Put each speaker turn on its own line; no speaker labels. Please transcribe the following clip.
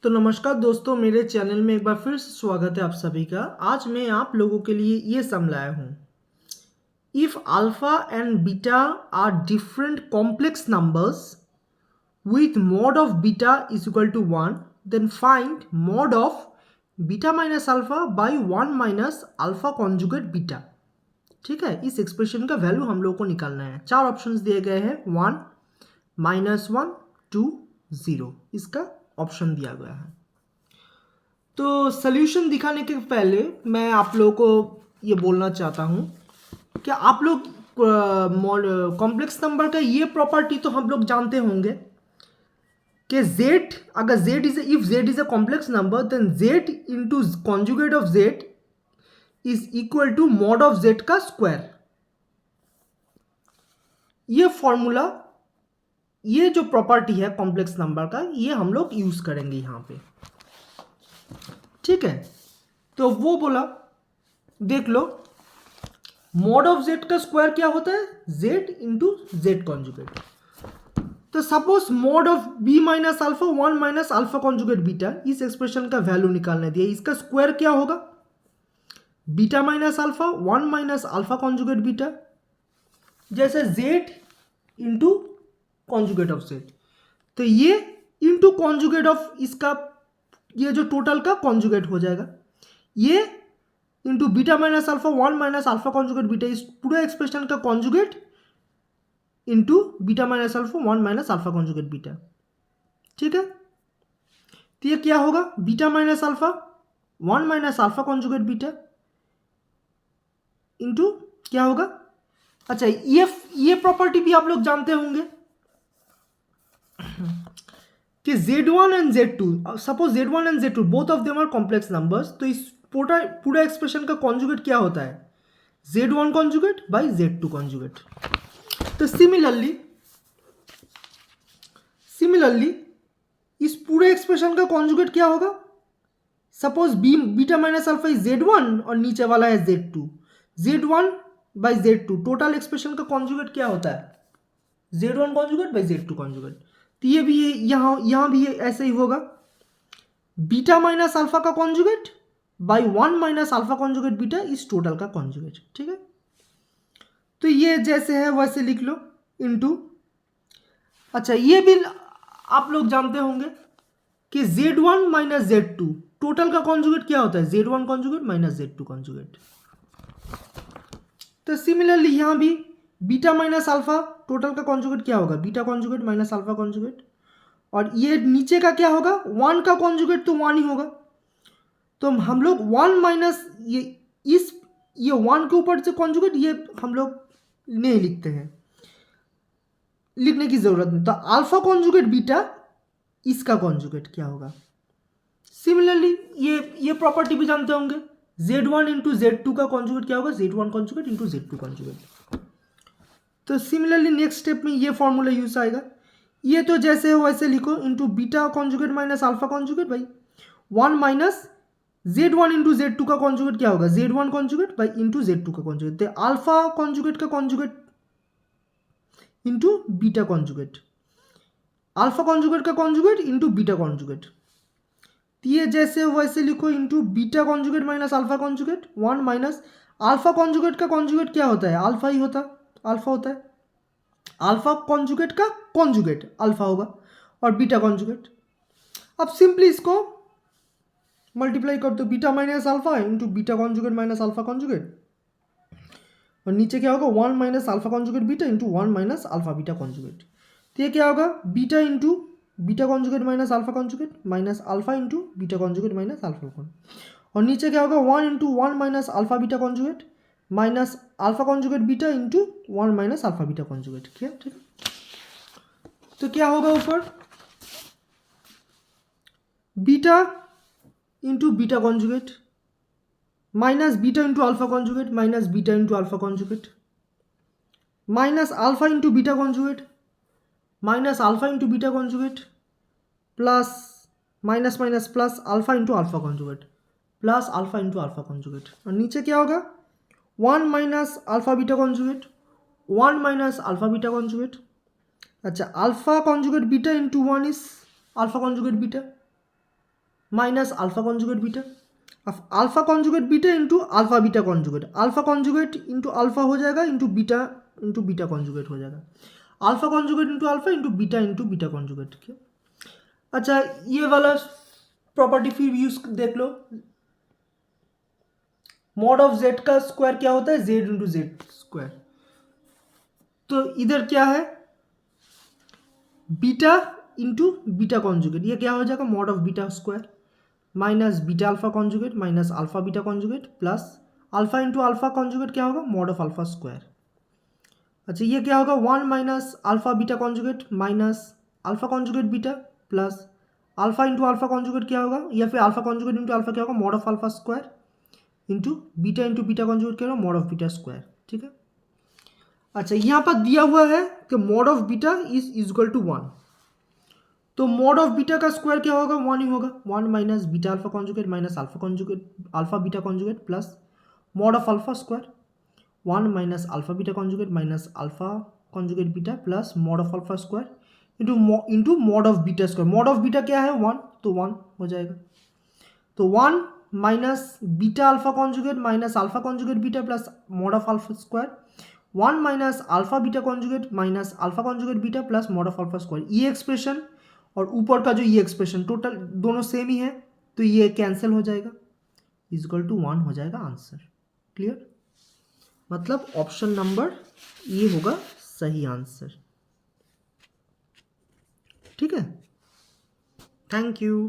तो नमस्कार दोस्तों, मेरे चैनल में एक बार फिर से स्वागत है आप सभी का। आज मैं आप लोगों के लिए ये सम लाया हूँ। If alpha and beta are different complex numbers with mod of beta is equal to 1, then find mod of beta minus alpha by 1 minus alpha conjugate beta। ठीक है, इस एक्सप्रेशन का वैल्यू हम लोग को निकालना है। चार ऑप्शंस दिए गए हैं, 1, -1, 2, 0। इसका ऑप्शन दिया गया है। तो सॉल्यूशन दिखाने के पहले मैं आप लोगों को ये बोलना चाहता हूँ कि आप लोग कॉम्प्लेक्स नंबर का ये प्रॉपर्टी तो हम लोग जानते होंगे कि z, अगर z is if z is a complex number then z into conjugate of z is equal to mod of z का स्क्वायर। ये फॉर्मूला, ये जो प्रॉपर्टी है कॉम्प्लेक्स नंबर का, ये हम लोग यूज करेंगे यहाँ पे। ठीक है, तो वो बोला, देख लो मॉड ऑफ z का स्क्वायर क्या होता है, z इंटू जेड कॉन्जुगेट। तो suppose mod of b minus alpha 1 minus alpha conjugate beta, इस एक्सप्रेशन का वैल्यू निकालने दिया। इसका स्क्वायर क्या होगा, beta minus alpha 1 minus alpha conjugate beta, जैसे z into conjugate of z। तो ये इंटू कॉन्जुगेट ऑफ इसका, ये जो टोटल का कॉन्जुगेट हो जाएगा, ये into beta minus alpha 1 minus alpha conjugate beta, इस पूरे एक्सप्रेशन का conjugate into beta minus alpha 1 minus alpha conjugate beta. ठीक है, तो ये क्या होगा, beta minus alpha 1 minus alpha conjugate beta into क्या होगा, अच्छा ये प्रॉपर्टी भी आप लोग जानते होंगे कि Z1 and Z2, suppose Z1 and Z2 both of them are complex numbers, तो इस पूरा एक्सप्रेशन का कॉन्जुगेट क्या होता है, Z1 conjugate by Z2 conjugate. तो सिमिलरली इस पूरे एक्सप्रेशन का कॉन्जुगेट क्या होगा, suppose beta minus alpha is Z1 और नीचे वाला है Z2, Z1 by Z2, total expression का कॉन्जुगेट क्या होता है, Z1 conjugate by Z2 conjugate. तो ये भी यहाँ भी ऐसे ही होगा, बीटा माइनस अल्फा का conjugate by 1 minus alpha conjugate beta इस टोटल का कॉन्जुगेट। ठीक है, तो ये जैसे है वैसे लिख लो इनटू, अच्छा ये भी आप लोग जानते होंगे कि Z1 माइनस Z2 टोटल का कॉन्जुगेट क्या होता है, Z1 conjugate minus Z2 conjugate. तो सिमिलरली यहाँ भी बीटा माइनस अल्फा टोटल का कॉन्जुगेट क्या होगा, beta conjugate minus alpha conjugate, और ये नीचे का क्या होगा, 1 का कॉन्जुगेट तो 1 ही होगा। तो हम लोग 1 माइनस ये 1 के ऊपर से कॉन्जुगेट, ये हम लोग नहीं लिखते हैं, लिखने की जरूरत नहीं। तो अल्फा कॉन्जुगेट बीटा, इसका कॉन्जुगेट क्या होगा। सिमिलरली ये प्रॉपर्टी भी जानते होंगे, Z1 इंटू Z2 का कॉन्जुगेट क्या होगा, Z1 conjugate into Z2 conjugate. तो सिमिलरली नेक्स्ट स्टेप में ये फॉर्मूला यूज आएगा, ये तो जैसे हो वैसे लिखो, into beta conjugate minus alpha conjugate भाई 1 माइनस Z1 इंटू Z2 का कॉन्जुगेट क्या होगा, Z1 conjugate by into Z2 का कॉन्जुगेट। तो अल्फा कॉन्जुगेट का conjugate into beta conjugate, alpha conjugate का कॉन्जुगेट इंटू बीटा कॉन्जुगेट। ये जैसे वैसे लिखो, into beta conjugate minus alpha conjugate 1 minus alpha conjugate का कॉन्जुगेट क्या होता है, अल्फा ही होता, अल्फा होता है, अल्फा कॉन्जुगेट का कॉन्जुगेट अल्फा होगा, और बीटा कॉन्जुगेट। अब सिंपली इसको मल्टीप्लाई कर दो, beta minus alpha into beta conjugate minus alpha conjugate, और नीचे क्या होगा 1 minus alpha conjugate beta into 1 minus alpha beta conjugate. तो ये क्या होगा, beta into beta conjugate minus alpha conjugate minus alpha into beta conjugate minus alpha conjugate, और नीचे क्या होगा 1 into 1 minus alpha beta conjugate minus alpha conjugate beta into 1 minus alpha beta conjugate. ठीक है, तो क्या होगा ऊपर, beta into beta conjugate minus beta into alpha conjugate minus beta into alpha conjugate minus alpha into beta conjugate minus alpha into beta conjugate plus minus minus plus alpha into alpha conjugate plus alpha into alpha conjugate, और नीचे क्या होगा 1 minus alpha beta conjugate 1 minus alpha beta conjugate, अच्छा alpha conjugate beta into 1 is alpha conjugate beta, minus alpha conjugate beta. अब alpha conjugate beta into alpha beta conjugate, alpha conjugate into alpha हो जाएगा into beta conjugate हो जाएगा, alpha conjugate into beta conjugate. अच्छा ये वाला property फिर use देख लो, मॉड ऑफ जेड का स्क्वायर क्या होता है, जेड इंटू जेड स्क्वायर। तो इधर क्या है, बीटा इंटू बीटा कॉन्जुगेट, ये क्या हो जाएगा mod of beta square minus beta alpha conjugate minus alpha beta conjugate plus alpha into alpha conjugate क्या होगा, मॉड ऑफ अल्फा स्क्वायर। अच्छा ये क्या होगा, 1 minus alpha beta conjugate minus alpha conjugate beta plus alpha into alpha conjugate क्या होगा, या फिर अल्फा कॉन्जुगेट इंटू अल्फा क्या होगा, mod of alpha square into beta conjugate क्या होगा, मॉड ऑफ बीटा स्क्वायर। ठीक है। अच्छा यहाँ पर दिया हुआ है कि mod of beta is equal to 1, तो मॉड ऑफ बीटा का स्क्वायर क्या होगा, 1 ही होगा, 1 minus beta alpha conjugate minus alpha beta conjugate plus mod of alpha square 1 minus alpha beta conjugate minus alpha conjugate beta plus mod of alpha square into mod of beta square. Mod of beta क्या है 1, तो 1 हो जाएगा, तो 1 minus beta alpha conjugate minus alpha conjugate beta plus mod of alpha square 1 minus alpha beta conjugate minus alpha conjugate beta plus mod of alpha square. ये expression और ऊपर का जो ये एक्सप्रेशन टोटल दोनों सेम ही है, तो ये कैंसिल हो जाएगा, इक्वल टू 1 हो जाएगा आंसर। क्लियर, मतलब ऑप्शन नंबर ये होगा सही आंसर। ठीक है, थैंक यू।